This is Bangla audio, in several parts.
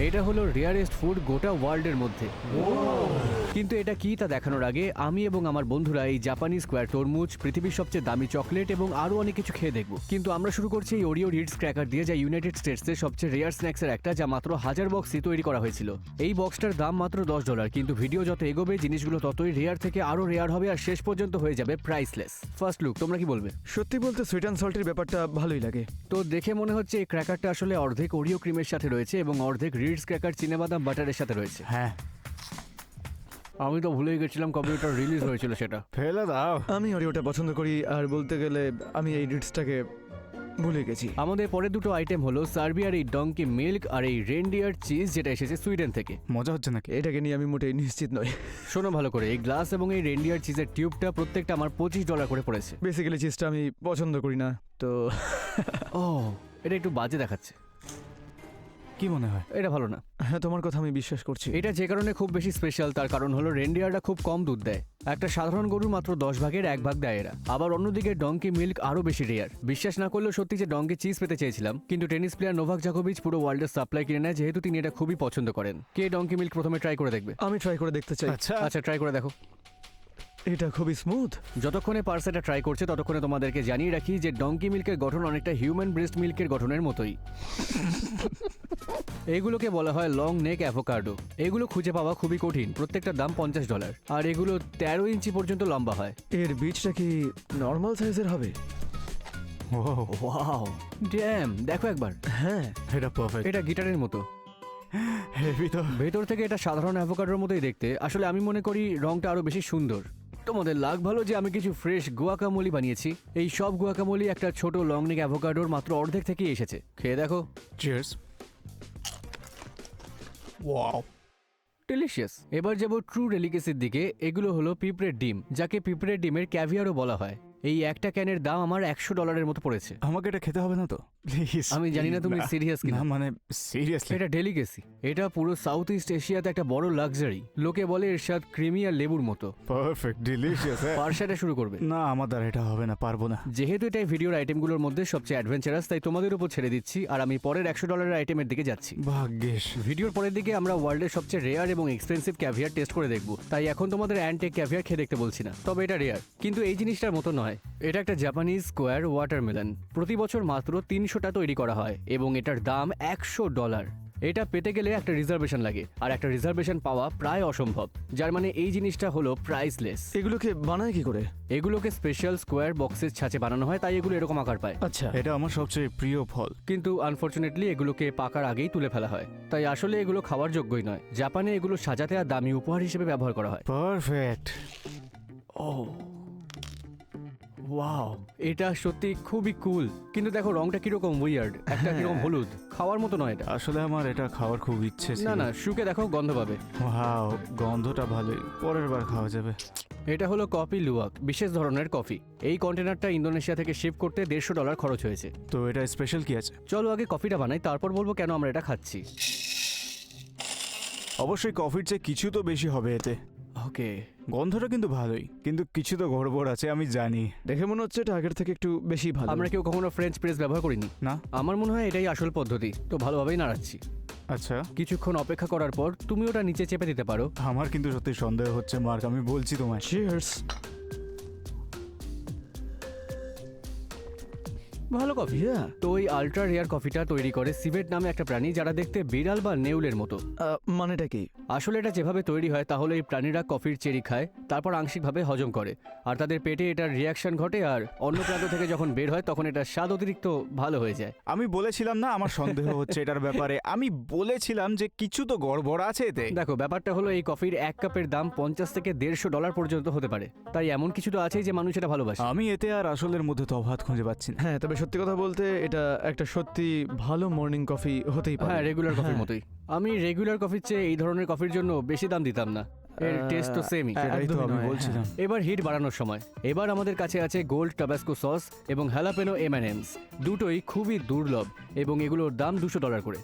এটা হলো রেয়ারেস্ট ফুড গোটা ওয়ার্ল্ডের মধ্যে। কিন্তু এটা কি তা দেখানোর আগে আমি এবং আমার বন্ধুরা এই জাপানি স্কোয়ার তরমুজ, পৃথিবীর সবচেয়ে দামি চকলেট এবং আরো অনেক কিছু খেয়ে দেখব। কিন্তু আমরা শুরু করছি এই ওরিও রিডস ক্র্যাকার দিয়ে, যা ইউনাইটেড স্টেটসের সবচেয়ে রেয়ার স্ন্যাক্সের একটা, যা মাত্র 1000 বক্সই তৈরি করা হয়েছিল। এই বক্সটার দাম মাত্র $10, কিন্তু ভিডিও যত এগোবে জিনিসগুলো ততই রেয়ার থেকে আরো রেয়ার হবে আর শেষ পর্যন্ত হয়ে যাবে প্রাইসলেস। ফার্স্ট লুক, তোমরা কি বলবে? সত্যি বলতে সুইট অ্যান্ড সল্টের ব্যাপারটা ভালোই লাগে। তো দেখে মনে হচ্ছে এই ক্র্যাকারটা আসলে অর্ধেক ওরিও ক্রিমের সাথে রয়েছে এবং অর্ধেক রিডস ক্র্যাকার চিনেবাদাম বাটারের সাথে রয়েছে। হ্যাঁ, আমি তো ভুলেই গেছিলাম কবে ওটা রিলিজ হয়েছিল সেটা। ফেলে দাও। আমি ওরিওটা পছন্দ করি, আর বলতে গেলে আমি এই রিডসটাকে ভুলে গেছি। আমাদের পরের দুটো আইটেম হলো সার্বিয়ার এই ডঙ্কি মিল্ক আর এই রেনডিয়ার চিজ, যেটা এসেছে সুইডেন থেকে। মজা হচ্ছে নাকি? এটাকে নিয়ে আমি মোটেই নিশ্চিত নই। শোনো ভালো করে, এই গ্লাস এবং এই রেনডিয়ার চিজের টিউবটা প্রত্যেকটা আমার $25 করে পড়েছে। বেসিক্যালি চিজটা আমি পছন্দ করি না, তো ও, এটা একটু বাজে দেখাচ্ছে। কি মনে হয়? এটা ভালো না। হ্যাঁ, তোমার কথা আমি বিশ্বাস করছি। এটা যে কারণে খুব বেশি স্পেশাল, তার কারণ হলো রেনডিয়ারটা খুব কম দুধ দেয়। একটা সাধারণ গরুর মাত্র 10 ভাগের 1 ভাগ দেয় এরা। আবার অন্যদিকে ডঙ্কি মিল্ক আরো বেশি রেয়ার। বিশ্বাস না করলেও সত্যি যে ডঙ্কি চিজ পেতে চেয়েছিলাম, কিন্তু টেনিস প্লেয়ার নোভাক জোকোভিচ পুরো ওয়ার্ল্ডের সাপ্লাই কিনে নেয়, যেহেতু তিনি এটা খুবই পছন্দ করেন। কে ডঙ্কি মিল্ক প্রথমে ট্রাই করে দেখবে? আমি ট্রাই করে দেখতে চাই। আচ্ছা, আচ্ছা, ট্রাই করে দেখো। এটা খুবই স্মুথ। যতক্ষণে পার্সেটা ট্রাই করছে ততক্ষণে তোমাদেরকে জানিয়ে রাখি যে ডঙ্কি মিল্কের গঠন অনেকটা হিউম্যান ব্রেস্ট মিল্কের গঠনের মতোই। এগুলোকে বলা হয় লং নেক অ্যাভোকাডো। এগুলো খুঁজে পাওয়া খুবই কঠিন, প্রত্যেকটার দাম $50, আর এগুলো 13 ইঞ্চি পর্যন্ত লম্বা হয়। এর বীজটা কি নর্মাল সাইজের হবে? ও ওয়াও, ড্যাম, দেখো একবার। হ্যাঁ, এটা পারফেক্ট। এটা গিটারের মতো। হেভি তো। ভেতর থেকে এটা সাধারণ অ্যাভোকাডোর মতোই দেখতে। আসলে আমি মনে করি রংটা আরো বেশি সুন্দর। তোমাদের লাগ ভালো যে আমি কিছু ফ্রেশ গুয়াকামোলি বানিয়েছি। এই সব গুয়াকামোলি একটা ছোট লং নেক অ্যাভোকাডোর মাত্র অর্ধেক থেকেই এসেছে। খেয়ে দেখো। চিয়ার্স। Wow, delicious. এবার যাব ট্রু ডেলিকেসির দিকে। এগুলো হলো পিঁপড়ের ডিম, যাকে পিঁপড়ের ডিমের ক্যাভিয়ারও বলা হয়। এই একটা ক্যানের দাম আমার $100 মতো পড়েছে। আমাকে এটা খেতে হবে না তো প্লিজ? আমি জানি না তুমি সিরিয়াস কিনা। না মানে সিরিয়াসলি। এটা ডেলিকেসি। এটা পুরো সাউথ ইস্ট এশিয়াতে একটা বড় লাক্সারি। লোকে বলে এর স্বাদ ক্রিমি আর লেবুর মতো। Perfect, delicious. পার্সাটা শুরু করবে? না, আমার দ্বারা এটা হবে না, পারবো না। যেহেতু এটাই ভিডিওর আইটেমগুলোর মধ্যে সবচেয়ে অ্যাডভেঞ্চারাস, তাই তোমাদের উপর ছেড়ে দিচ্ছি, আর আমি পরের $100 আইটেমের দিকে যাচ্ছি। ভাগ্যিস। ভিডিওর পরের দিকে আমরা ওয়ার্ল্ডের সবচেয়ে রেয়ার এবং এক্সপেন্সিভ ক্যাভিয়ার টেস্ট করে দেখব। তাই এখন তোমাদের অ্যান্টেক ক্যাভিয়ার খেয়ে দেখতে বলছি না, তবে এটা রেয়ার। কিন্তু এই জিনিসটার মতো নয়। এটা একটা জাপানিজ স্কোয়ার ওয়াটারমেলন। প্রতি বছর মাত্র 300টা তৈরি করা হয় এবং এটার দাম $100। এটা পেতে গেলে একটা রিজার্ভেশন লাগে, আর একটা রিজার্ভেশন পাওয়া প্রায় অসম্ভব, যার মানে এই জিনিসটা হলো প্রাইসলেস। এগুলোকে বানায় কি করে? এগুলোকে স্পেশাল স্কোয়ার বক্সের ছাঁচে বানানো হয়, তাই এগুলো এরকম আকার পায়। আচ্ছা, এটা আমার সবচেয়ে প্রিয় ফল। কিন্তু আনফরচুনেটলি এগুলোকে পাকার আগেই তুলে ফেলা হয়, তাই আসলে এগুলো খাওয়ার যোগ্যই নয়। জাপানে এগুলো সাজাতে আর দামি উপহার হিসেবে ব্যবহার করা হয়। পারফেক্ট। ও ওয়াও, এটা সত্যি খুবই কুল। কিন্তু দেখো রংটা কিরকম উইয়ার্ড, একটা কিরকম হলুদ, খাওয়ার মতো নয় এটা। আসলে আমার এটা খাওয়ার খুব ইচ্ছে ছিল। না না, শুকে দেখো, গন্ধ পাবে। ওয়াও, গন্ধটা ভালোই, পরের বার খাওয়া যাবে। এটা হলো কফি লুয়াক, বিশেষ ধরনের কফি। এই কন্টেনারটা ইন্দোনেশিয়া থেকে শিপ করতে $150 খরচ হয়েছে। তো এটা স্পেশাল কি আছে? চলো আগে কফিটা বানাই, তারপর বলবো কেন আমরা এটা খাচ্ছি। অবশ্যই কফির চেয়ে কিছু তো বেশি হবে এতে। ওকে, গন্ধটা কিন্তু ভালোই, কিন্তু কিছু তো গড়বড় আছে, আমি জানি। দেখে মনে হচ্ছে এটা আগের থেকে একটু বেশি ভালো। আমরা কেউ কখনো ফ্রেঞ্চ প্রেস ব্যবহার করিনি। না? আমার মনে হয় এটাই আসল পদ্ধতি। তো ভালোভাবেই নাড়াচ্ছি। আচ্ছা, কিছুক্ষণ অপেক্ষা করার পর তুমি ওটা নিচে চেপে দিতে পারো। আমার কিন্তু সত্যি সন্দেহ হচ্ছে মার্ক, আমি বলছি তোমায়। চিয়ার্স। ভালো কফি। তো ওই আল্ট্রা রেয়ার কফিটা তৈরি করে সিভেট নামে একটা প্রাণী, যারা দেখতে বিড়াল বা নেউলের মতো। মানেটা কি? আসলে এটা যেভাবে তৈরি হয় তাহলে এই প্রাণীরা কফির চেরি খায়, তারপর আংশিকভাবে হজম করে, আর তাদের পেটে এটার রিয়াকশন ঘটে, আর অন্য প্রান্ত থেকে যখন বের হয় তখন এটা স্বাদ অতিরিক্ত ভালো হয়ে যায়। আমি বলেছিলাম না আমার সন্দেহ হচ্ছে এটার ব্যাপারে। আমি বলেছিলাম যে কিছু তো গড়বড় আছে এতে। দেখো, ব্যাপারটা হলো এই কফির 1 কাপের দাম $50 থেকে $150 পর্যন্ত হতে পারে। তাই এমন কিছু তো আছেই যে মানুষ এটা ভালোবাসে। আমি এতে আর আসলের মধ্যে তফাৎ খুঁজে পাচ্ছি না। হ্যাঁ, তবে সত্যি কথা বলতে এটা একটা সত্যি ভালো মর্নিং কফি হতেই পারে। হ্যাঁ, রেগুলার কফির মতোই। আমি রেগুলার কফির চেয়ে এই ধরনের কফির জন্য বেশি দাম দিতাম না। এর টেস্ট তো সেমই। সেটাই তো একদমই আমি নয়, বলছিলাম। এবার হিট বাড়ানোর সময়। এবার আমাদের কাছে আছে গোল্ড টাবাস্কো সস এবং হ্যালাপেনো M&M's। দুটোই খুবই দুর্লভ এবং এগুলোর দাম $200 করে।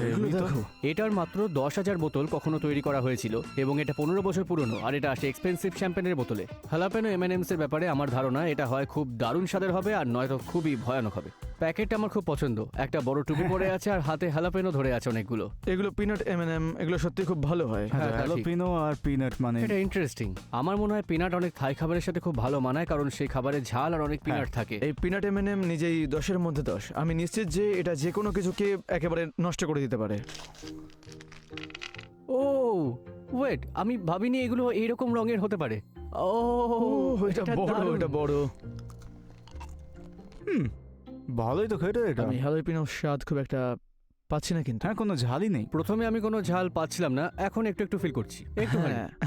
এগুলো এই তো। দেখো। এটার মাত্র 10,000 বোতল কখনো তৈরি করা হয়েছিল এবং এটা 15 বছর পুরনো, আর এটা আসে এক্সপেন্সিভ শ্যাম্পেনের বোতলে। হ্যালাপেনো M&M's এর ব্যাপারে আমার ধারণা এটা হয় খুব দারুণ স্বাদের হবে, আর নয়তো খুবই ভয়ানক হবে। প্যাকেটটা আমার খুব পছন্দ, একটা বড় টুপি পরে আছে আর হাতে হ্যালাপেনো ধরে আছে অনেকগুলো। এগুলো পিনাট এম এগুলো সত্যি খুব ভালো হয়। হ্যাঁ, তা ঠিক। হ্যালোপিনো আর পিনাট মানে এটা ইন্টারেস্টিং। আমার মনে হয় পিনাট অনেক থাই খাবারের সাথে খুব ভালো মানায়, কারণ সেই খাবারে ঝাল আর অনেক পিনাট থাকে। এই পিনাট এম নিজেই 10-এর মধ্যে 10। আমি নিশ্চিত যে এটা যে কোনো কিছুকে একেবারে নষ্ট করে দিতে পারে। ও ওয়েট, আমি ভাবিনি এগুলো এইরকম রঙের হতে পারে। ও এটা বড়, দারুণ। এটা বড়। ভালোই তো খেতে এটা। আমি হ্যালোপিনো স্বাদ খুব একটা পাচ্ছি না কিন্তু। হ্যাঁ, কোনো ঝালই নেই। প্রথমে আমি কোনো ঝাল পাচ্ছিলাম না, এখন একটু একটু ফিল করছি। একটু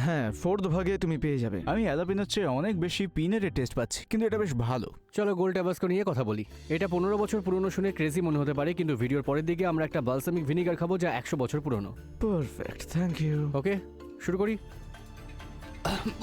হ্যাঁ, 4th ভাগে তুমি পেয়ে যাবে। আমি হ্যালোপিনোর চেয়ে অনেক বেশি পিনাটের টেস্ট পাচ্ছি, কিন্তু এটা বেশ ভালো। চলো গোল ট্যাবাস্কো নিয়ে কথা বলি। এটা 15 বছর পুরনো শুনে ক্রেজি মনে হতে পারে, কিন্তু ভিডিওর পরের দিকে আমরা একটা বালসামিক ভিনিগার খাবো যা 100 বছর পুরনো। Perfect, thank you. ওকে, শুরু করি।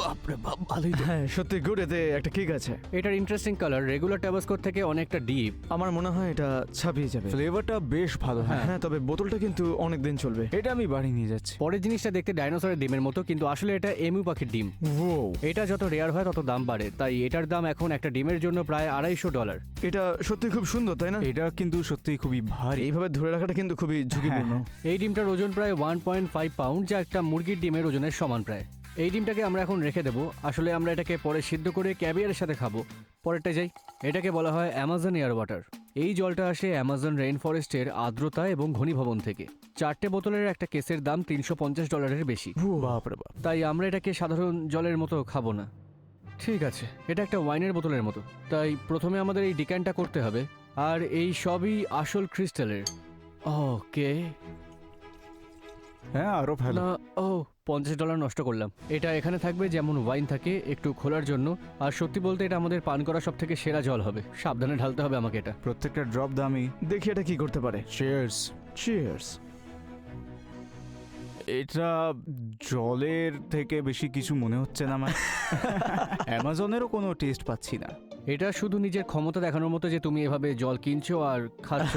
বাপরে বাপ, ভালোই তো। হ্যাঁ, সত্যি গুড, এতে একটা কিক আছে। এটার ইন্টারেস্টিং কালার রেগুলার ট্যাবাস্কোর থেকে অনেকটা ডিপ। আমার মনে হয় এটা ছাপিয়ে যাবে। ফ্লেভারটা বেশ ভালো। হ্যাঁ, হ্যাঁ, তবে বোতলটা কিন্তু অনেক দিন চলবে। এটা আমি বাড়ি নিয়ে যাচ্ছি। পরের জিনিসটা দেখতে ডাইনোসরের ডিমের মতো, কিন্তু আসলে এটা এমু পাখির ডিম। ও, এটা যত রেয়ার হয় তত দাম বাড়ে, তাই এটার দাম এখন একটা ডিমের জন্য প্রায় $250। এটা সত্যি খুব সুন্দর, তাই না? এটা কিন্তু সত্যিই খুবই ভারী। এইভাবে ধরে রাখাটা কিন্তু খুবই ঝুঁকিপূর্ণ। এই ডিমটার ওজন প্রায় 1.5 পাউন্ড, যা একটা মুরগির ডিমের ওজনের সমান প্রায়। এই ডিমটাকে আমরা এখন রেখে দেবো। আসলে আমরা এটাকে পরে সিদ্ধ করে ক্যাভিয়ারের সাথে খাবো। পরেরটা যাই। এটাকে বলা হয় অ্যামাজন এয়ার ওয়াটার। এই জলটা আসে অ্যামাজন রেইন ফরেস্টের আর্দ্রতা এবং ঘনীভবন থেকে। 4টে বোতলের একটা কেসের দাম $350 বেশি। বাপরে বাপ। তাই আমরা এটাকে সাধারণ জলের মতো খাবো না। ঠিক আছে, এটা একটা ওয়াইনের বোতলের মতো, তাই প্রথমে আমাদের এই ডিক্যানটা করতে হবে। আর এই সবই আসল ক্রিস্টালের। ওকে, হ্যাঁ, আরো ভালো। না, ও $50 নষ্ট করলাম। এটা এখানে থাকবে যেমন ওয়াইন থাকে, একটু খোলার জন্য। আর সত্যি বলতে এটা আমাদের পান করা সব থেকে সেরা জল হবে। সাবধানে ঢালতে হবে আমাকে এটা। প্রত্যেকটা ড্রপ দামি। দেখি এটা কি করতে পারে। চিয়ার্স। চিয়ার্স। এটা জলের থেকে বেশি কিছু মনে হচ্ছে না আমার। অ্যামাজনেরও কোনো টেস্ট পাচ্ছি না। এটা শুধু নিজের ক্ষমতা দেখানোর মতো যে তুমি এভাবে জল কিনছো আর খাচ্ছ।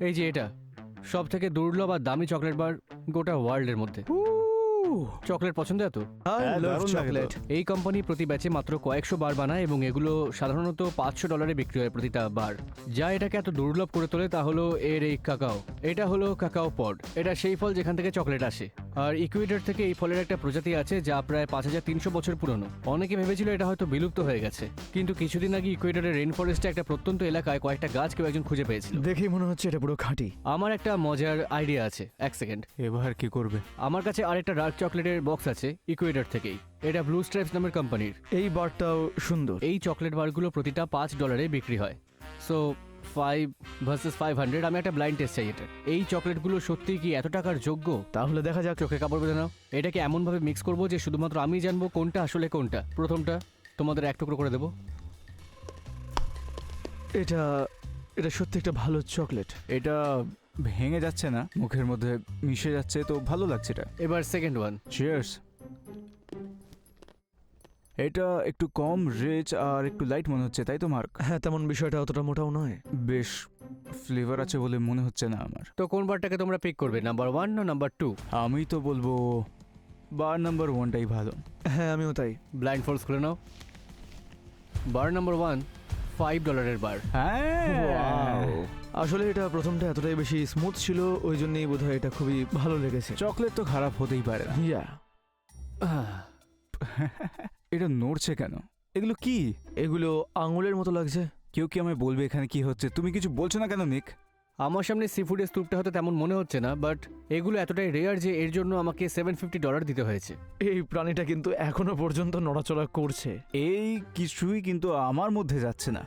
এই যে এটা সব থেকে দুর্লভ আর দামি চকলেট বার গোটা ওয়ার্ল্ডের মধ্যে। চকলেট পছন্দ এত? আই হ্যাঁ, লাভ দারুণ লাগে তো। চকলেট। এই কোম্পানি প্রতি ব্যাচে মাত্র কয়েকশো বার বানায় এবং এগুলো সাধারণত $500 বিক্রি হয় প্রতিটা বার। যা এটাকে এত দুর্লভ করে তোলে তা হলো এর এই কাকাও। এটা হলো কাকাও পড। এটা সেই ফল যেখান থেকে চকলেট আসে। আর ইকুয়েডর থেকে এই ফলের একটা প্রজাতি আছে যা প্রায় 5300 বছর পুরনো। অনেকে ভেবেছিল এটা হয়তো বিলুপ্ত হয়ে গেছে, কিন্তু কিছুদিন আগে ইকুয়েডরের রেইন ফরেস্টে একটা প্রত্যন্ত এলাকায় কয়েকটা গাছ কেউ একজন খুঁজে পেয়েছিল। দেখেই মনে হচ্ছে এটা পুরো খাঁটি। আমার একটা মজার আইডিয়া আছে, এক সেকেন্ড। এবার কি করবে? আমার কাছে আরেকটা ডার্ক চকলেটের বক্স আছে ইকুয়েডর থেকেই। এটা ব্লু স্ট্রাইপস নামের কোম্পানির। এই বারটাও সুন্দর। এই চকলেট বারগুলো প্রতিটা $5 বিক্রি হয়। So 5 versus 500। আমি একটা ব্লাইন্ড টেস্ট চাই এটা। এই চকলেটগুলো সত্যি কি এত টাকার যোগ্য? তাহলে দেখা যাক। চোখে কাপড় বেঁধে নাও। এটাকে এমনভাবে মিক্স করবো যে শুধুমাত্র আমি জানবো কোনটা আসলে কোনটা। প্রথমটা তোমাদের এক টুকরো করে দেবো। এটা এটা সত্যি একটা ভালো চকলেট। এটা ভেঙে যাচ্ছে না, মুখের মধ্যে মিশে যাচ্ছে, তো ভালো লাগছে এটা। এবার সেকেন্ড ওয়ান। চিয়ার্স। এটা একটু কম রিচ আর একটু লাইট মনে হচ্ছে, তাই তো মার্ক? হ্যাঁ, তেমন বিষয়টা অতটা মোটাও নয়। বেশ ফ্লেভার আছে বলে মনে হচ্ছে না আমার। তো কোন বারটাকে তোমরা পিক করবে, নাম্বার 1 না নাম্বার 2? আমি তো বলবো বার নাম্বার 1টাই ভালো। হ্যাঁ, আমিও তাই। ব্লাইন্ড ফোল্ডস খুলে নাও। বার নাম্বার 1 $5 বার। হ্যাঁ, আসলে এটা প্রথমটা এতটাই বেশি স্মুথ ছিল, ওই জন্যই বোধহয় এটা খুবই ভালো লেগেছে। চকলেট তো খারাপ হতেই পারে না। ইয়া, এটা নড়ছে কেন? এগুলো কি? এগুলো আঙুলের মতো লাগছে। কেউ কি আমায় বলবে এখানে কি হচ্ছে? তুমি কিছু বলছো না কেন নিক? আমার সামনে সি ফুডের স্তূপটা হয়তো তেমন মনে হচ্ছে না, বাট এগুলো এতটাই রেয়ার যে এর জন্য আমাকে $750 দিতে হয়েছে। এই প্রাণীটা কিন্তু এখনো পর্যন্ত নড়াচড়া করছে। এই কিছুই কিন্তু আমার মধ্যে যাচ্ছে না।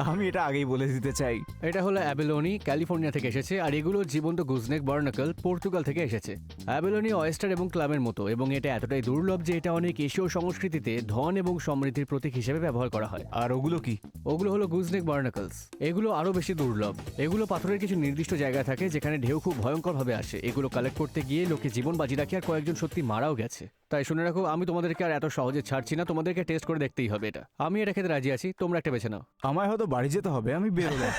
আমি এটা আগেই বলে দিতে চাই। এটা হলো অ্যাবেলোনি, ক্যালিফোর্নিয়া থেকে এসেছে, আর এগুলো জীবন্ত গুজনেক বার্নাকল, পর্তুগাল থেকে এসেছে। অ্যাবেলোনি অয়েস্টার এবং ক্লামের মতো, এবং এটা এতটাই দুর্লভ যে এটা অনেক এশীয় সংস্কৃতিতে ধন এবং সমৃদ্ধির প্রতীক হিসেবে ব্যবহার করা হয়। আর ওগুলো কি? ওগুলো হলো গুজনেক বার্নাকলস। এগুলো আরো বেশি দুর্লভ। এগুলো পাথরের কিছু নির্দিষ্ট জায়গা থাকে যেখানে ঢেউ খুব ভয়ঙ্করভাবে আসে। এগুলো কালেক্ট করতে গিয়ে লোকে জীবন বাজি রাখে, আর কয়েকজন সত্যি মারাও গেছে। তাই শুনে রাখো, আমি তোমাদেরকে আর এত সহজে ছাড়ছি না, তোমাদেরকে টেস্ট করে দেখতেই হবে এটা। আমি এটা খেতে রাজি আছি, তোমরা একটা বেছে নাও। আমায় হয়তো বাড়ি যেতে হবে, আমি বেরোলাম।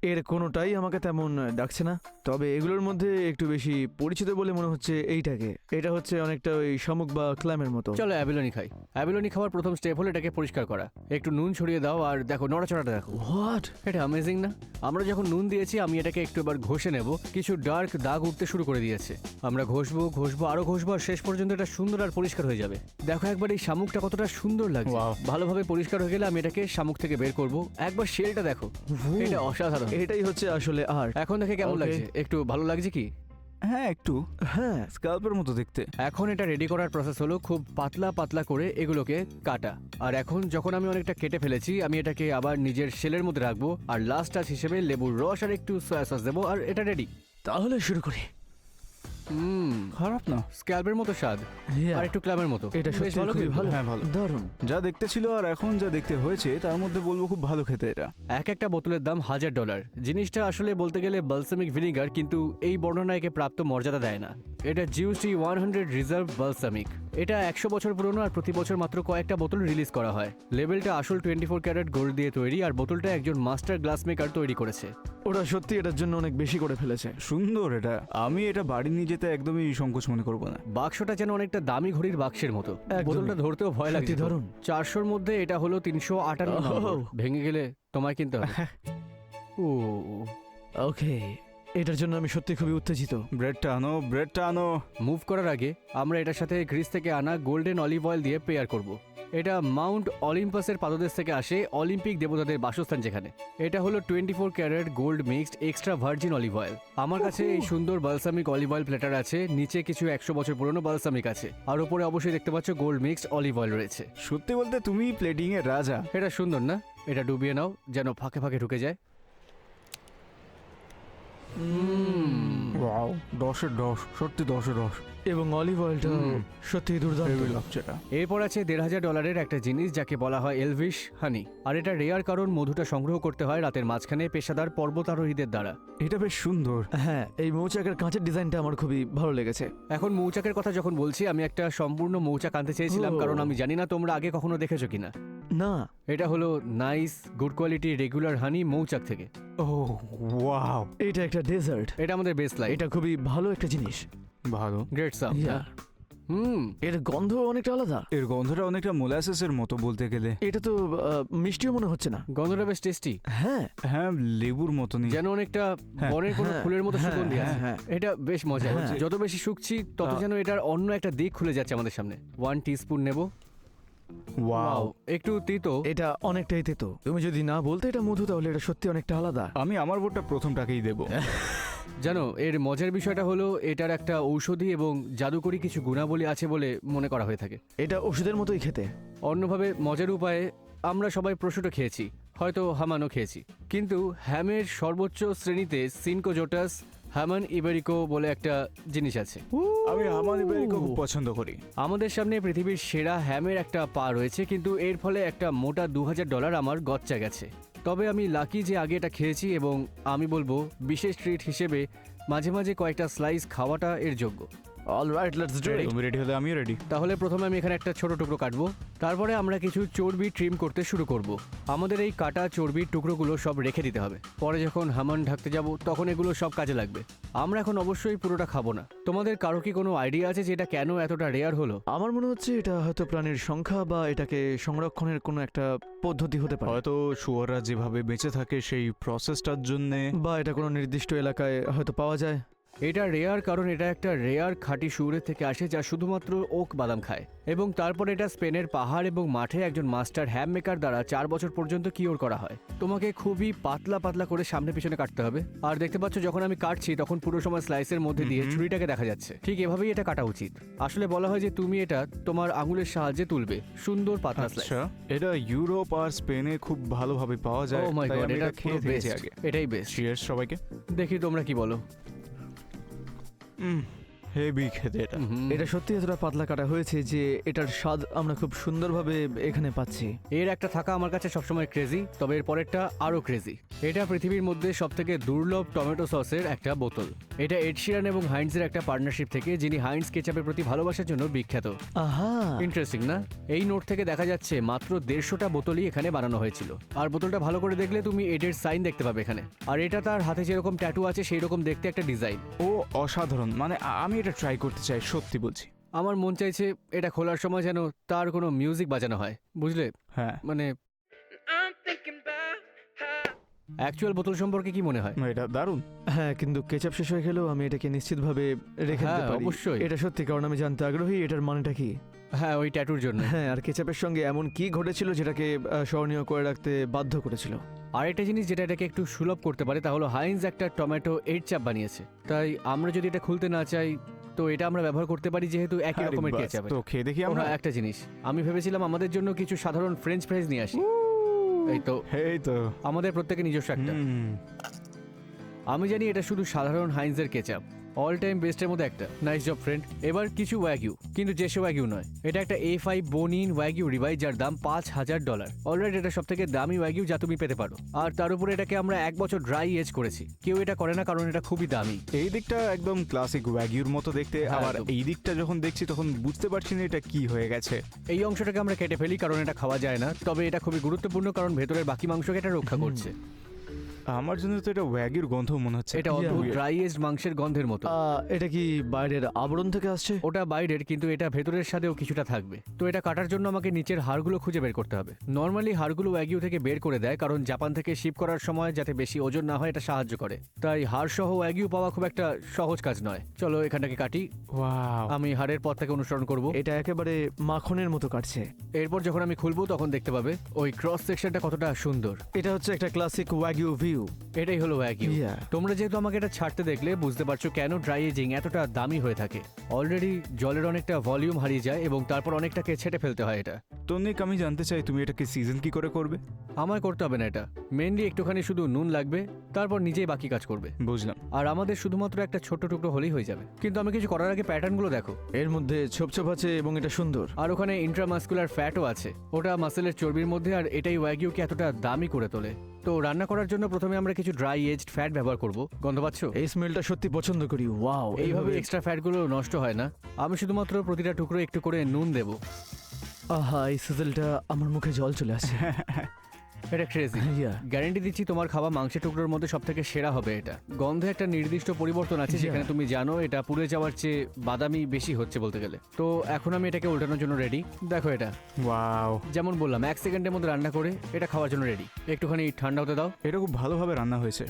এর কোনোটাই আমাকে তেমন ডাকছে না, তবে এগুলোর মধ্যে একটু বেশি পরিচিত বলে মনে হচ্ছে এইটাকে। এটা হচ্ছে অনেকটা ওই শামুক বা ক্ল্যামের মতো। চলো অ্যাবিলনি খাই। অ্যাবিলনি খাওয়ার প্রথম স্টেপ হলো এটাকে পরিষ্কার করা। একটু নুন ছড়িয়ে দাও আর দেখো নড়াচড়াটা দেখো। হোয়াট? এটা অ্যামেজিং না? আমরা যখন নুন দিয়েছি আমি এটাকে একটু এবার ঘষে নেব। কিছু ডার্ক দাগ উঠতে শুরু করে দিয়েছে। আমরা ঘষবো আরো ঘষবো আর শেষ পর্যন্ত এটা সুন্দর আর পরিষ্কার হয়ে যাবে। দেখো একবার এই শামুকটা কতটা সুন্দর লাগছে। Wow. ভালোভাবে পরিষ্কার হয়ে গেলে আমি এটাকে শামুক থেকে বের করব। একবার শেলটা দেখো, এটা অসাধারণ। এটাই হচ্ছে আসলে আর্ট। এখন দেখে কেমন Okay. লাগছে? একটু ভালো লাগছে কি? হ্যাঁ, একটু হ্যাঁ, স্কাল্পের মতো দেখতে। এখন এটা রেডি করার প্রসেস হলো খুব পাতলা পাতলা করে এগুলোকে কাটা। আর এখন যখন আমি অনেকটা কেটে ফেলেছি, আমি এটাকে আবার নিজের শেলের মধ্যে রাখবো আর লাস্ট টাচ হিসেবে লেবুর রস আর একটু সয়া সস দেবো আর এটা রেডি। তাহলে শুরু করি। খারাপ না, স্ক্যালপের মতো স্বাদ Yeah, আর একটু ক্লামের মতো। এটা বেশ সত্যি ভালো খুবই কিন্তু। ভালো। হ্যাঁ, ভালো। দারুণ। যা দেখতে ছিল আর এখন যা দেখতে হয়েছে তার মধ্যে বলবো খুব ভালো খেতে এটা। এক একটা বোতলের দাম $1000। জিনিসটা আসলে বলতে গেলে বালসামিক ভিনিগার, কিন্তু এই বর্ণনা একে প্রাপ্ত মর্যাদা দেয় না। এটা জিউসি 100 রিজার্ভ বালসামিক। এটা 100 বছর পুরনো আর প্রতি বছর মাত্র কয়েকটা বোতল রিলিজ করা হয়। লেবেলটা আসল 24 ক্যারেট গোল্ড দিয়ে তৈরি আর বোতলটা একজন মাস্টার গ্লাস মেকার তৈরি করেছে। ওরা সত্যি এটার জন্য অনেক বেশি করে ফেলেছে। সুন্দর এটা, আমি এটা বাড়ি নিয়ে যেতে একদমই সংকোচ মনে করবো না। বাক্সটা যেন অনেকটা দামি ঘড়ির বাক্সের মতো। একদমই। বোতলটা ধরতেও ভয় লাগছে। সত্যি দারুণ। 400-র মধ্যে এটা হলো 358 নম্বর। ওহ। ভেঙে গেলে তোমায় কিনতে হবে। ও ওকে, এটার জন্য আমি সত্যি খুবই উত্তেজিত। ব্রেডটা আনো। মুভ করার আগে আমরা এটার সাথে গ্রিস থেকে আনা গোল্ডেন অলিভ অয়েল দিয়ে পেয়ার করব। এটা মাউন্ট অলিম্পাসের পাদদেশ থেকে আসে, অলিম্পিক দেবতাদের বাসস্থান যেখানে। এটা হলো 24 carat gold mixed extra virgin olive oil. আমার কাছে এই সুন্দর বালসামিক অলিভ অয়েল প্লেটার আছে, নিচে কিছু 100 বছর পুরনো বালসামিক আছে, আর উপরে অবশ্যই দেখতে পাচ্ছ গোল্ড মিক্সড অলিভ অয়েল রয়েছে। সত্যি বলতে তুমি প্লেটিং এর রাজা। এটা সুন্দর না? এটা ডুবিয়ে নাও যেন ফাঁকে ফাঁকে ঢুকে যায়। ওয়াও, 10-এর 10, সত্যি 10-এর 10। এবং অলিভ অয়েলটা হুম। সত্যি দুর্দান্ত। হেভি লাগছে এটা। এরপর আছে $1500 একটা জিনিস যাকে বলা হয় এলভিশ হানি। আর এটা রেয়ার কারণ মধুটা সংগ্রহ করতে হয় রাতের মাঝখানে পেশাদার পর্বতারোহীদের দ্বারা। এটা বেশ সুন্দর। হ্যাঁ, এই মৌচাকের কাঁচের ডিজাইনটা আমার খুবই ভালো লেগেছে। এখন মৌচাকের কথা যখন বলছি, আমি একটা সম্পূর্ণ মৌচাক আনতে চেয়েছিলাম, ও। কারণ আমি জানি না তোমরা আগে কখনো দেখেছো কিনা। না, এটা হলো নাইস গুড কোয়ালিটি রেগুলার হানি মৌচাক থেকে। ও ওয়াও, এটা একটা ডেজার্ট। এটা আমাদের বেস্ট লাইট। এটা খুবই ভালো একটা জিনিস। ভালো। Great some. Yeah. হুম এর গন্ধ অনেকটা আলাদা। এর গন্ধটা অনেকটা মোলাসেসের মতো বলতে গেলে। এটা তো মিষ্টিও মনে হচ্ছে না। গন্ধটা বেশ টেস্টি, হ্যাঁ, হ্যাঁ, লেবুর মতনই। যেন অনেকটা হ্যাঁ, বনের কোনো হ্যাঁ, ফুলের মতো হ্যাঁ, সুগন্ধি আছে। হ্যাঁ, এটা বেশ মজা। হ্যাঁ। যত বেশি শুকছি তত যেন এটার অন্য একটা দিক খুলে যাচ্ছে আমাদের সামনে। 1 টিস্পুন নেব। ওয়াও, একটু তিতো। এটা অনেকটাই তেতো। তুমি যদি না বলতে এটা মধু, তাহলে এটা সত্যি অনেকটা আলাদা। আমি আমার ভোটটা প্রথমটাকেই দেব। জানো এর মজার বিষয়টা হলো এটার একটা ঔষধি এবং জাদুকরি কিছু গুণাবলী আছে বলে মনে করা হয়ে থাকে। এটা ওষুধের মতোই খেতে। অন্যভাবে মজার উপায়ে আমরা সবাই প্রোশুটো খেয়েছি, হয়তো হামানও খেয়েছি, কিন্তু হ্যামের সর্বোচ্চ শ্রেণীতে সিনকোজোটাস হ্যামান ইবেরিকো বলে একটা জিনিস আছে। আমি হামান ইবেরিকো খুব পছন্দ করি। আমাদের সামনে পৃথিবীর সেরা হ্যামের একটা পা রয়েছে, কিন্তু এর ফলে একটা মোটা $2000 আমার গচ্চা গেছে। তবে আমি লাকি যে আগে এটা খেয়েছি, এবং আমি বলবো বিশেষ ট্রিট হিসেবে মাঝে মাঝে কয়েকটা স্লাইস খাওয়াটা এর যোগ্য। Alright, let's do it. তুমি রেডি হলে আমিও রেডি। তাহলে প্রথমে আমি এখানে একটা ছোট টুকরো কাটবো, তারপরে আমরা কিছু চর্বি ট্রিম করতে শুরু করব। আমাদের এই কাটা চর্বির টুকরোগুলো সব রেখে দিতে হবে, পরে যখন হামান ঢাকতে যাব তখন এগুলো সব কাজে লাগবে। আমরা এখন অবশ্যই পুরোটা খাবো না। তোমাদের কারো কি কোনো আইডিয়া আছে যে এটা কেন এতটা রেয়ার হলো? আমার মনে হচ্ছে এটা হয়তো প্রাণীর সংখ্যা বা এটাকে সংরক্ষণের কোনো একটা পদ্ধতি হতে পারে, হয়তো শুয়োররা যেভাবে বেঁচে থাকে সেই প্রসেসটার জন্যে। বা এটা কোনো নির্দিষ্ট এলাকায় হয়তো পাওয়া যায়। এটা রেয়ার কারণ এটা একটা রেয়ার খাঁটি শুয়োরের থেকে আসে যা শুধুমাত্র ওক বাদাম খায়, এবং তারপর এটা স্পেনের পাহাড় এবং মাঠে একজন মাস্টার হ্যাম মেকার দ্বারা 4 বছর পর্যন্ত কিওর করা হয়। তোমাকে খুবই পাতলা পাতলা করে সামনে পিছনে কাটতে হবে। আর দেখতে পাচ্ছ যখন আমি কাটছি তখন পুরো সময় স্লাইসের মধ্যে দিয়ে ছুরিটাকে দেখা যাচ্ছে। ঠিক এভাবেই এটা কাটা উচিত। আসলে বলা হয় যে তুমি এটা তোমার আঙুলের সাহায্যে তুলবে সুন্দর পাতলা স্লাইস। আচ্ছা, এটা ইউরোপ আর স্পেনে খুব ভালোভাবে পাওয়া যায়। ও মাই তাই গড, আমি এটা খেয়ে পুরো দেখেছি বেস্ট। আগে। এটাই বেস্ট। চিয়ার্স সবাইকে। দেখি তোমরা কি বলো। হেভি খেতে এটা। হুম। এটা সত্যি এতটা পাতলা কাটা হয়েছে যে এটার স্বাদ আমরা খুব সুন্দরভাবে এখানে পাচ্ছি। এর একটা থাকা আমার কাছে সবসময় ক্রেজি, তবে এর পরেরটা আরো ক্রেজি। এটা পৃথিবীর মধ্যে সবথেকে দুর্লভ টমেটো সসের একটা বোতল। এটা এড শিরান এবং হাইন্সের একটা পার্টনারশিপ থেকে, যিনি হাইন্স কেচাপের প্রতি ভালোবাসার জন্য বিখ্যাত। আহা, ইন্টারেস্টিং না? এই নোট থেকে দেখা যাচ্ছে মাত্র 150টা বোতলই এখানে বানানো হয়েছিল। আর বোতলটা ভালো করে দেখলে তুমি এডের সাইন দেখতে পাবে এখানে। আর এটা তার হাতে যেরকম ট্যাটু আছে সেই রকম দেখতে একটা ডিজাইন। ও অসাধারণ, মানে আমি এটা ট্রাই করতে চাই, সত্যি বলছি। আমার মন চাইছে এটা খোলার সময় যেন তার কোনো মিউজিক বাজানো হয়, বুঝলে? হ্যাঁ, মানে অ্যাকচুয়াল বোতল সম্পর্কে কি মনে হয়? এটা দারুণ। হ্যাঁ, কিন্তু কেচাপ শেষ হয়ে গেলেও আমি এটাকে নিশ্চিতভাবে রেখে দিতে হ্যাঁ, পারি। অবশ্যই। এটা সত্যি, কারণ আমি জানতে আগ্রহী এটার মানেটা কি। হ্যাঁ, ওই ট্যাটুর জন্য। হ্যাঁ, আর কেচাপের সঙ্গে এমন কি ঘটেছিল যেটাকে স্মরণীয় করে রাখতে বাধ্য করেছিল। আর একটা জিনিস যেটা এটাকে একটু সুলভ করতে পারে তা হলো হাইন্স একটা টমেটো এড চাপ বানিয়েছে। তাই আমরা যদি এটা খুলতে না চাই তো এটা আমরা ব্যবহার করতে পারি, যেহেতু একই আরে রকমের বাস, কেচাপ। তো খেয়ে দেখি ও আমরা। হ্যাঁ, একটা জিনিস আমি ভেবেছিলাম আমাদের জন্য কিছু সাধারণ ফ্রেঞ্চ ফ্রাইজ নিয়ে আসি। এই তো এই তো। আমাদের প্রত্যেকের নিজস্ব একটা। হুম। আমি জানি এটা শুধু সাধারণ হাইন্সের কেচাপ, অল টাইম বেস্টের মধ্যে একটা। Nice job friend. এবার কিছু ওয়াগিউ, কিন্তু যেসব ওয়াগিউ নয়। এটা একটা A5 বোন-ইন ওয়াগিউ রিবাই, যার দাম $5000। অলরেডি এটা সব থেকে দামি ওয়াগিউ যা তুমি পেতে পারো। আর তার উপরে এটাকে আমরা 1 বছর ড্রাই এজ করেছি। কেউ এটা করে না কারণ এটা খুবই দামি। এই দিকটা একদম ক্লাসিক ওয়াগিউর মতো দেখতে, হ্যাঁ, আবার একদম। এই দিকটা যখন দেখছি তখন বুঝতে পারছি না এটা কি হয়ে গেছে। এই অংশটাকে আমরা কেটে ফেলি কারণ এটা খাওয়া যায় না, তবে এটা খুবই গুরুত্বপূর্ণ কারণ ভেতরের বাকি মাংসকে এটা রক্ষা করছে। আমার জন্য তো এটা ওয়াগিউর গন্ধ মনে হচ্ছে। এটা অদ্ভুত Weird. ড্রাই এজড মাংসের গন্ধের মতো। এটা কি বাইরের আবরণ থেকে আসছে? ওটা বাইরের, কিন্তু এটা ভেতরের সাথেও কিছুটা থাকবে। তো এটা কাটার জন্য আমাকে নিচের হাড়গুলো খুঁজে বের করতে হবে। নর্মালি হাড়গুলো ওয়াগিউ থেকে বের করে দেয় কারণ জাপান থেকে শিপ করার সময় যাতে বেশি ওজন না হয় এটা সাহায্য করে। তাই হাড় সহ ওয়াগিউ পাওয়া খুব একটা সহজ কাজ নয়। চলো এখানটাকে কাটি। ওয়াও। আমি হাড়ের পথটাকে অনুসরণ করব। এটা একেবারে মাখনের মতো কাটছে। এরপর যখন আমি খুলবো তখন দেখতে পাবে ওই ক্রস সেকশনটা কতটা সুন্দর। এটা হচ্ছে একটা ক্লাসিক ওয়াগিউ ভিউ। এটাই হলো ওয়াগিউ। Yeah. তোমরা যেহেতু আমাকে এটা ছাড়তে দেখলে বুঝতে পারছো কেন ড্রাই এজিং এতটা দামি হয়ে থাকে। অলরেডি জলের অনেকটা ভলিউম হারিয়ে যায় এবং তারপর অনেকটাকে ছেটে ফেলতে হয় এটা। তো নিক, আমি জানতে চাই তুমি এটাকে সিজন কি করে করবে? আমায় করতে হবে না এটা। মেনলি একটুখানি শুধু নুন লাগবে, তারপর নিজেই বাকি কাজ করবে। বুঝলাম। আর আমাদের শুধুমাত্র একটা ছোট্ট টুকরো হলেই হয়ে যাবে। কিন্তু আমি কিছু করার আগে প্যাটার্নগুলো দেখো। এর মধ্যে ছোপ ছোপ আছে এবং এটা সুন্দর। আর ওখানে ইন্ট্রামাসকুলার ফ্যাটও আছে, ওটা মাসেলের চর্বির মধ্যে, আর এটাই ওয়াগিউকে এতটা দামি করে তোলে। তো রান্না করার জন্য প্রথমে আমরা কিছু ড্রাই এজড ফ্যাট ব্যবহার করব। গন্ধ পাচ্ছ? এই স্মেলটা সত্যি পছন্দ করি। ওয়াও, এইভাবে এক্সট্রা ফ্যাটগুলো নষ্ট হয় না। আমি শুধুমাত্র প্রতিটা টুকরো একটু করে নুন দেব। আহা, এই সিজলটা আমার মুখে জল চলে আসছে। এটা ক্রেজি। Yeah. গ্যারান্টি দিচ্ছি তোমার খাওয়া মাংসের টুকরোর মধ্যে সব থেকে সেরা হবে এটা। গন্ধে একটা নির্দিষ্ট পরিবর্তন আছে, Yeah. যেখানে তুমি জানো এটা পুড়ে যাওয়ার চেয়ে বাদামি বেশি হচ্ছে বলতে গেলে। তো এখন আমি এটাকে উল্টানোর জন্য রেডি। দেখো এটা ওয়াও, যেমন বললাম 1 সেকেন্ডের মধ্যে রান্না করে এটা খাওয়ার জন্য রেডি। একটুখানি ঠান্ডা হতে দাও। এটা খুব ভালোভাবে রান্না হয়েছে।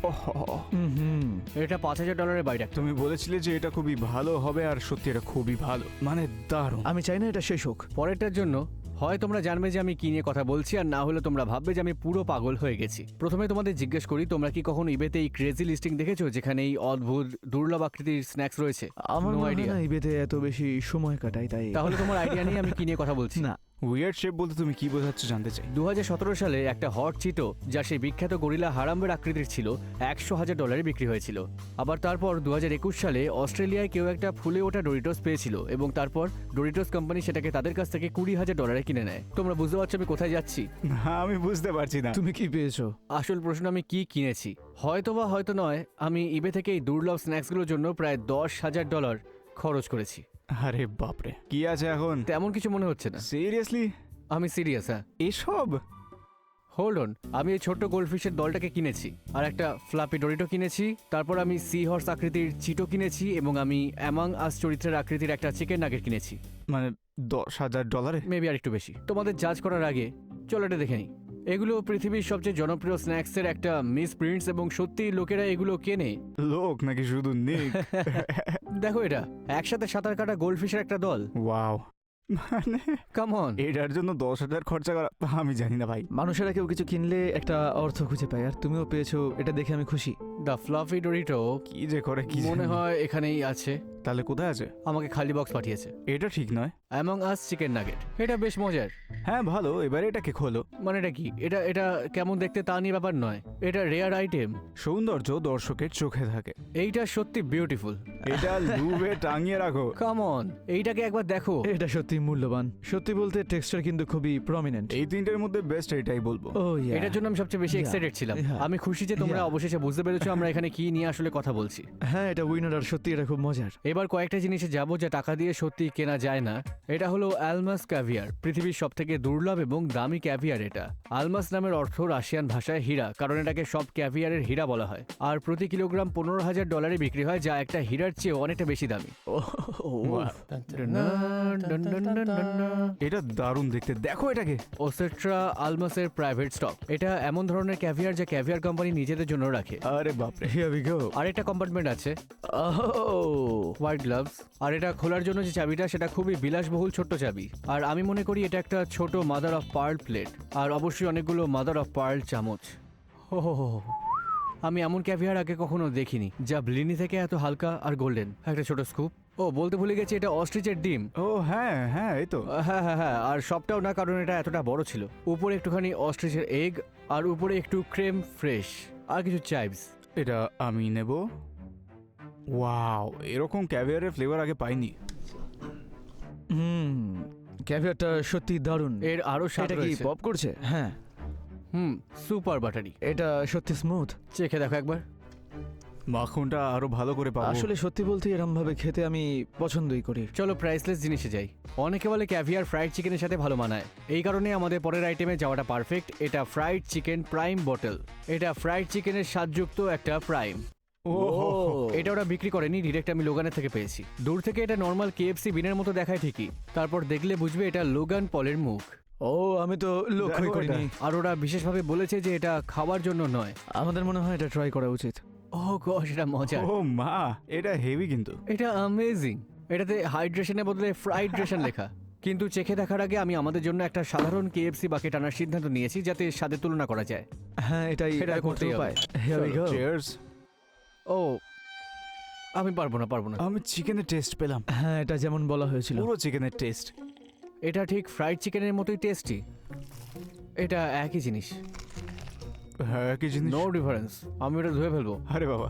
ওহো, হুম। এটা $5000 বাইরে একটা। তুমি বলেছিলে যে এটা খুবই ভালো হবে, আর সত্যি এটা খুবই ভালো, মানে দারুণ। আমি চাই না এটা শেষ হোক। পরেরটার জন্য হয় তোমরা জানবে যে আমি কি নিয়ে কথা বলছি, আর না হলে তোমরা ভাববে যে আমি পুরো পাগল হয়ে গেছি। প্রথমে তোমাদের জিজ্ঞেস করি, তোমরা কি কখনো ইবেতে এই ক্রেজি লিস্টিং দেখেছো যেখানে এই অদ্ভুত দুর্লভ আকৃতির স্ন্যাক্স রয়েছে? আমার No মনে হয় idea. না ইবেতে এত বেশি সময় কাটাই, তাই তাহলে তোমার আইডিয়া নিয়ে আমি কি নিয়ে কথা বলছি। না। উইয়ার্ড শেপ বলতে তুমি কি বোঝাচ্ছ জানতে চাই। 2017 সালে একটা হট চিটো, যা সেই বিখ্যাত গরিলা হারাম্বের আকৃতির ছিল, $100,000 বিক্রি হয়েছিল। আবার তারপর 2021 সালে অস্ট্রেলিয়ায় কেউ একটা ফুলে ওঠা ডোরিটোস পেয়েছিল এবং তারপর ডোরিটোস কোম্পানি সেটাকে তাদের কাছ থেকে $20,000 কিনে নেয়। তোমরা বুঝতে পারছো আমি কোথায় যাচ্ছি? না, আমি বুঝতে পারছি না। তুমি কি পেয়েছো? আসল প্রশ্ন আমি কি কিনেছি। হয়তো বা হয়তো নয়, আমি ইবে থেকে এই দুর্লভ স্ন্যাক্সগুলোর জন্য প্রায় $10,000 খরচ করেছি। আরে বাপরে, কি আছে এখন? তেমন কিছু মনে হচ্ছে না। সিরিয়াসলি আমি সিরিয়াস। হ্যাঁ, এসব? Hold on. আমি এই ছোট্ট গোল্ডফিশের দলটাকে কিনেছি, আর একটা ফ্লাপি ডোরিটো কিনেছি, তারপর আমি সি হর্স আকৃতির চিটো কিনেছি, এবং আমি অ্যামাং আস চরিত্রের আকৃতির একটা চিকেন নাগেট কিনেছি। মানে $10,000? মেবি আর একটু বেশি। তোমাদের জাজ করার আগে চলো এটা দেখে নিই। এগুলো পৃথিবীর সবচেয়ে জনপ্রিয় স্ন্যাক্সের একটা মিস প্রিন্টস, এবং সত্যি লোকেরা এগুলো কেনে। লোক নাকি শুধু নিক? দেখো এটা একসাথে সাঁতার কাটা গোল্ডফিশের একটা দল। ওয়াও, মানে কাম অন। এটার জন্য 10,000 খরচা করা, আমি জানি না ভাই। মানুষেরা কেউ কিছু কিনলে একটা অর্থ খুঁজে পায়, আর তুমিও পেয়েছো, এটা দেখে আমি খুশি। দ্য ফ্লাফি ডোরিটো কি যে করে কি মনে জানি। হয় এখানেই আছে। তাহলে কোথায় আছে? আমাকে খালি বক্স পাঠিয়েছে। এটা ঠিক নয়। অ্যামং আস চিকেন নাগেট, এটা বেশ মজার। হ্যাঁ ভালো, এবার এটাকে খোলো। মানে এটা কি? এটা এটা কেমন দেখতে তা নিয়ে ব্যাপার নয়, এটা রেয়ার আইটেম। সৌন্দর্য দর্শকের চোখে থাকে। এইটা সত্যি বিউটিফুল। এটা লুবে টাঙিয়ে রাখো। কাম অন, এইটাকে একবার দেখো। এটা সত্যি মূল্যবান। সত্যি বলতে টেক্সচার কিন্তু খুবই প্রমিনেন্ট। এই তিনটের মধ্যে বেস্ট এটাই বলবো। ও এটার জন্য আমি সবচেয়ে বেশি Yeah. এক্সাইটেড ছিলাম। Yeah. আমি খুশি যে তোমরা Yeah. অবশেষে বুঝতে পেরেছো আমরা এখানে কি নিয়ে আসলে কথা বলছি। হ্যাঁ, এটা উইনার আর সত্যি এটা খুব মজার। এবার কয়েকটা জিনিসে যাবো যা টাকা দিয়ে সত্যি কেনা যায় না। এটা হলো অ্যালমাস ক্যাভিয়ার, পৃথিবীর সবথেকে দুর্লভ এবং দামি ক্যাভিয়ার এটা। আলমাস নামের অর্থ রাশিয়ান ভাষায় হীরা, কারণ এটাকে সব ক্যাভিয়ারের হীরা বলা হয়। আর প্রতি কিলোগ্রাম $15,000 বিক্রি হয়, যা একটা হীরার চেয়ে অনেকটা বেশি দামি। এটা দারুণ দেখতে, দেখো এটাকে। ওসেট্রা আলমাসের প্রাইভেট স্টক। এটা এমন ধরনের ক্যাভিয়ার যা ক্যাভিয়ার কোম্পানি নিজেদের জন্য রাখে। আরে বাপরে। Here we go. আরেকটা কম্পার্টমেন্ট আছে, ওহ, হোয়াইট গ্লাভস। আর এটা খোলার জন্য যে চাবিটা সেটা খুবই বিলাসবহুল ছোট্ট চাবি। আর আমি মনে করি এটা একটা ছোট মাদার অফ পার্ল প্লেট, আর অবশ্যই অনেকগুলো মাদার অফ পার্ল চামচ। হো হো হো। আমি এমন ক্যাভিয়ার আগে কখনো দেখিনি যা ব্লিনি থেকে এত হালকা আর গোল্ডেন। একটা ছোট স্কুপ। ও বলতে ভুলে গেছি, এটা অস্ট্রিচের ডিম। ও হ্যাঁ হ্যাঁ, এই তো। হ্যাঁ হ্যাঁ হ্যাঁ, আর সবটাও না, কারণ এটা এতটা বড় ছিল। উপরে একটুখানি অস্ট্রিচের এগ, আর উপরে একটু ক্রেম ফ্রেশ, আর কিছু চাইভস। এটা আমি নেব। ওয়াও, এরকম ক্যাভিয়ারের ফ্লেভার আগে পাইনি। ক্যাভিয়ারটা সত্যি দারুণ। এর আরো স্বাদ এটা কি রয়েছে। পপ করছে? হ্যাঁ, সুপার বাটারি। এটা সত্যি স্মুথ। চেখে দেখো একবার। মাখনটা আরো ভালো করে পাবো। আসলে সত্যি বলতে এরম ভাবে খেতে আমি পছন্দই করি। চলো প্রাইসলেস জিনিসে যাই। অনেকে বলে ক্যাভিয়ার ফ্রাইড চিকেনের সাথে ভালো মানায়, এই কারণে আমাদের পরের আইটেমে যাওয়াটা পারফেক্ট। এটা ফ্রাইড চিকেন প্রাইম বটল। এটা ফ্রাইড চিকেনের স্বাদযুক্ত একটা প্রাইম। ও এটা ওরা বিক্রি করেনি, ডিরেক্ট আমি লোগানের থেকে পেয়েছি। দূর থেকে এটা নর্মাল কেএফসি বিনের মতো দেখায় ঠিকই, তারপর দেখলে বুঝবে এটা লোগান পলের মুখ। ও, আমি তো লক্ষ্যই দেখো করিনি। আর ওরা বিশেষভাবে বলেছে যে এটা খাওয়ার জন্য নয়। আমাদের মনে হয় এটা ট্রাই করা উচিত। ও গশ, এটা মজা। ও মা, এটা হেভি কিন্তু। এটা অ্যামেজিং। এটাতে হাইড্রেশনের বদলে ফ্রাইড্রেশন লেখা। কিন্তু চেখে দেখার আগে আমি আমাদের জন্য একটা সাধারণ কেএফসি বাকেট আনার সিদ্ধান্ত নিয়েছি, যাতে স্বাদের তুলনা করা যায়। হ্যাঁ, এটাই এটা একমাত্র করতেই হবে। উপায়। Here we go. চিয়ার্স। ও, আমি পারবো না। আমি চিকেনের টেস্ট পেলাম, হ্যাঁ, এটা যেমন বলা হয়েছিল। পুরো চিকেনের টেস্ট। এটা ঠিক ফ্রাইড চিকেনের মতোই টেস্টি। এটা একই জিনিস, হ্যাঁ কি জিনিস। No difference. আমি ওটা ধুয়ে ফেলবো। আরে বাবা,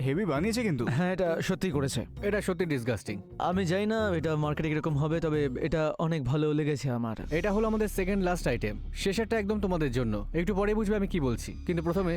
হেভি বানিয়েছে কিন্তু। হ্যাঁ, এটা সত্যি করেছে। এটা সত্যি ডিসগাস্টিং। আমি জানি না এটা মার্কেটে কিরকম হবে, তবে এটা অনেক ভালো লেগেছে আমার। এটা হলো আমাদের সেকেন্ড লাস্ট আইটেম। শেষেরটা একদম তোমাদের জন্য, একটু পরে বুঝবে আমি কি বলছি। কিন্তু প্রথমে,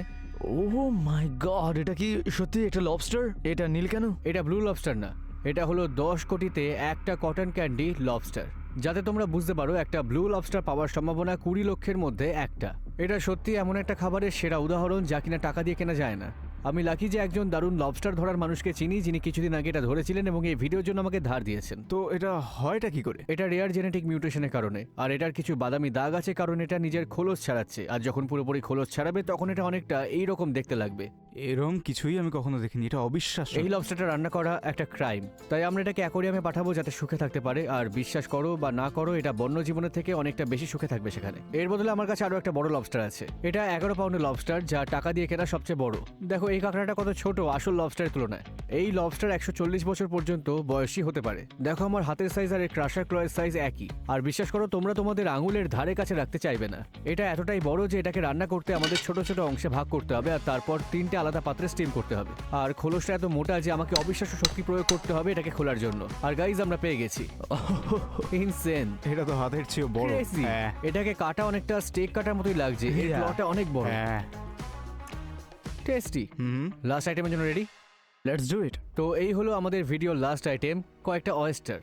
ওহ মাই গড, এটা কি সত্যি একটা লবস্টার? এটা নীল কেন? এটা ব্লু লবস্টার না, এটা হলো 10 কোটিতে একটা কটন ক্যান্ডি লবস্টার। যাতে তোমরা বুঝতে পারো একটা ব্লু লবস্টার পাওয়ার সম্ভাবনা 20 লক্ষের মধ্যে একটা। এটা সত্যি এমন একটা খাবারের সেরা উদাহরণ যা কিনা টাকা দিয়ে কেনা যায় না। আমি লাকি যে একজন দারুণ লবস্টার ধরার মানুষকে চিনি, যিনি কিছুদিন আগে এটা ধরেছিলেন এবং এই ভিডিওর জন্য আমাকে ধার দিয়েছেন। তো এটা হয়টা কি করে? এটা রেয়ার জেনেটিক মিউটেশনের কারণে, আর এটার কিছু বাদামি দাগ আছে কারণ এটা নিজের খোলস ছাড়াচ্ছে। আর যখন পুরোপুরি খোলস ছাড়াবে তখন এটা অনেকটা এইরকম দেখতে লাগবে। এরকম কিছুই আমি কখনো দেখিনি, এটা অবিশ্বাস্য। এই লবস্টারটা রান্না করা একটা ক্রাইম, তাই আমরা এটাকে অ্যাকোয়ারিয়ামে পাঠাবো যাতে সুখে থাকতে পারে। আর বিশ্বাস করো বা না করো, এটা বন্য জীবনের থেকে অনেকটা বেশি সুখে থাকবে সেখানে। এর বদলে আমার কাছে আরো একটা বড় লবস্টার আছে। এটা 11 পাউন্ডের লবস্টার, যা টাকা দিয়ে কেনা সবচেয়ে বড়। দেখো এই কাঁকড়াটা কত ছোট আসল লবস্টারের তুলনায়। এই লবস্টার 140 বছর পর্যন্ত বয়সী হতে পারে। দেখো আমার হাতের সাইজ আর এর ক্রাশার ক্লয়ের সাইজ একই। আর বিশ্বাস করো, তোমরা তোমাদের আঙুলের ধারে কাছে রাখতে চাইবে না। এটা এতটাই বড় যে এটাকে রান্না করতে আমাদের ছোট ছোট অংশে ভাগ করতে হবে, আর তারপর 3টে আলাদা পাত্রে স্টিম করতে হবে। আর খোলসটা এত মোটা যে আমাকে অবিশ্বাস্য শক্তি প্রয়োগ করতে হবে এটাকে খোলার জন্য। আর গাইজ, আমরা পেয়ে গেছি। ইনসেন, এটা তো হাতের চেয়ে বড়। ক্রেজি। হ্যাঁ এটাকে কাটা অনেকটা স্টেক কাটার মতোই লাগছে। এর Yeah. ক্লটা অনেক বড়, হ্যাঁ। টেস্টি। লাস্ট আইটেমের জন্য রেডি? Let's do it. তো এই হলো আমাদের ভিডিওর লাস্ট আইটেম, কয়েকটা অয়েস্টার।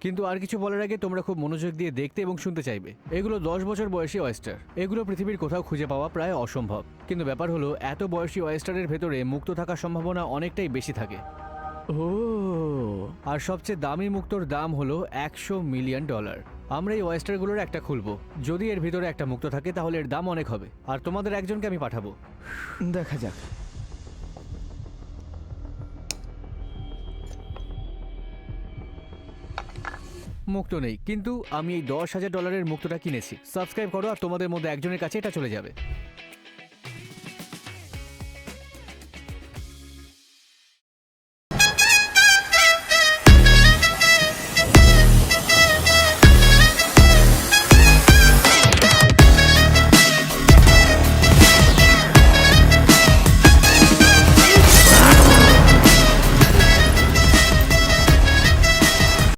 কিন্তু আর কিছু বলার আগে তোমরা খুব মনোযোগ দিয়ে দেখতে এবং শুনতে চাইবে। এগুলো 10 বছর বয়সী অয়েস্টার। এগুলো পৃথিবীর কোথাও খুঁজে পাওয়া প্রায় অসম্ভব। কিন্তু ব্যাপার হলো, এত বয়সী অয়েস্টারের ভেতরে মুক্ত থাকার সম্ভাবনা অনেকটাই বেশি থাকে। ও, আর সবচেয়ে দামি মুক্তোর দাম হলো $100 মিলিয়ন। আমরা এই অয়েস্টারগুলোর একটা খুলবো। যদি এর ভিতরে একটা মুক্ত থাকে তাহলে এর দাম অনেক হবে। আর তোমাদের একজনকে আমি পাঠাবো। দেখা যাক। মুক্ত নেই, কিন্তু আমি এই $10,000 মুক্তটা কিনেছি। সাবস্ক্রাইব করো আর তোমাদের মধ্যে একজনের কাছে এটা চলে যাবে।